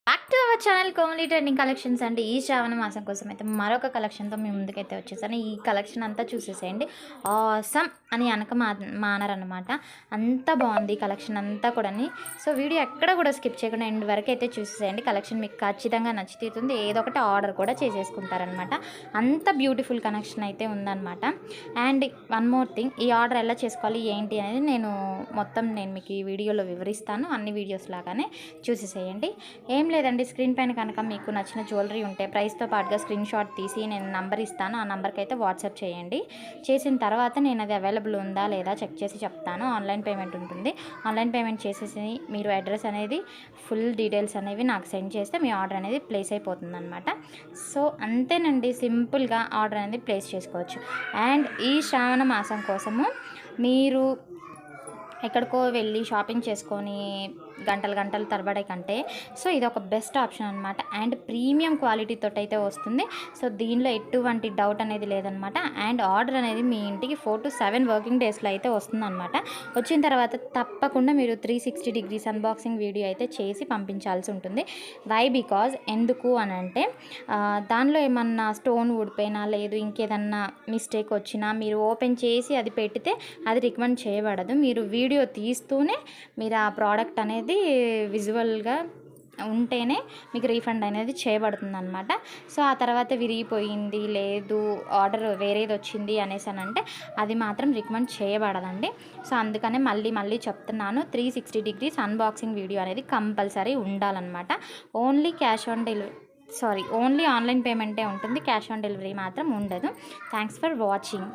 Back to our channel Komali trending collections అండి. ఈ శ్రావణ మాసం కోసం అయితే మరొక కలెక్షన్తో మీ ముందుకైతే వచ్చేసాను. ఈ కలెక్షన్ అంతా చూసేసేయండి. ఆసమ్ అని అనక మానరనమాట. అంత బాగుంది కలెక్షన్ అంతా కూడా. సో వీడియో ఎక్కడ కూడా స్కిప్ చేయకుండా ఎండ్ వరకు అయితే చూసేసేయండి. కలెక్షన్ మీకు ఖచ్చితంగా నచ్చుతుంది. ఏదో ఒకటి ఆర్డర్ కూడా చేసేసుకుంటారనమాట. అంత బ్యూటిఫుల్ కలెక్షన్ అయితే ఉందన్నమాట. అండ్ వన్ మోర్ థింగ్, ఈ ఆర్డర్ ఎలా చేసుకోవాలి ఏంటి అనేది నేను మీకు ఈ వీడియోలో వివరిస్తాను. అన్ని వీడియోస్ లాగానే చూసేసేయండి. ఏం లేదండి, స్క్రీన్ పైన కనుక మీకు నచ్చిన జ్యువెలరీ ఉంటే ప్రైస్తో పాటుగా స్క్రీన్ షాట్ తీసి నేను నంబర్ ఇస్తాను. ఆ నెంబర్కి అయితే వాట్సాప్ చేయండి. చేసిన తర్వాత నేను అది అవైలబుల్ ఉందా లేదా చెక్ చేసి చెప్తాను. ఆన్లైన్ పేమెంట్ ఉంటుంది. ఆన్లైన్ పేమెంట్ చేసేసి మీరు అడ్రస్ అనేది ఫుల్ డీటెయిల్స్ అనేవి నాకు సెండ్ చేస్తే మీ ఆర్డర్ అనేది ప్లేస్ అయిపోతుంది అనమాట. సో అంతేనండి, సింపుల్గా ఆర్డర్ అనేది ప్లేస్ చేసుకోవచ్చు. అండ్ ఈ శ్రావణ మాసం కోసము మీరు ఎక్కడికో వెళ్ళి షాపింగ్ చేసుకొని గంటలు తరబడే కంటే సో ఇది ఒక బెస్ట్ ఆప్షన్ అనమాట. అండ్ ప్రీమియం క్వాలిటీతో అయితే వస్తుంది. సో దీనిలో ఎటువంటి డౌట్ అనేది లేదనమాట. అండ్ ఆర్డర్ అనేది మీ ఇంటికి 4 to 7 వర్కింగ్ డేస్లో అయితే వస్తుందన్నమాట. వచ్చిన తర్వాత తప్పకుండా మీరు 360 degrees అన్బాక్సింగ్ వీడియో అయితే చేసి పంపించాల్సి ఉంటుంది. వై బికాజ్ ఎందుకు అని అంటే దానిలో ఏమన్నా స్టోన్ ఊడిపోయినా లేదు ఇంకేదన్నా మిస్టేక్ వచ్చినా మీరు ఓపెన్ చేసి అది పెడితే అది రికమెండ్ చేయబడదు. మీరు వీడియో తీస్తూనే మీరు ఆ ప్రోడక్ట్ అనేది విజువల్గా ఉంటేనే మీకు రీఫండ్ అనేది చేయబడుతుంది అనమాట. సో ఆ తర్వాత విరిగిపోయింది లేదు ఆర్డర్ వేరేది వచ్చింది అనేసి అని అంటే అది మాత్రం రికమెండ్ చేయబడదండి. సో అందుకనే మళ్ళీ చెప్తున్నాను, 360 degrees అన్బాక్సింగ్ వీడియో అనేది కంపల్సరీ ఉండాలన్నమాట. ఓన్లీ ఓన్లీ ఆన్లైన్ పేమెంటే ఉంటుంది. క్యాష్ ఆన్ డెలివరీ మాత్రం ఉండదు. Thanks for watching.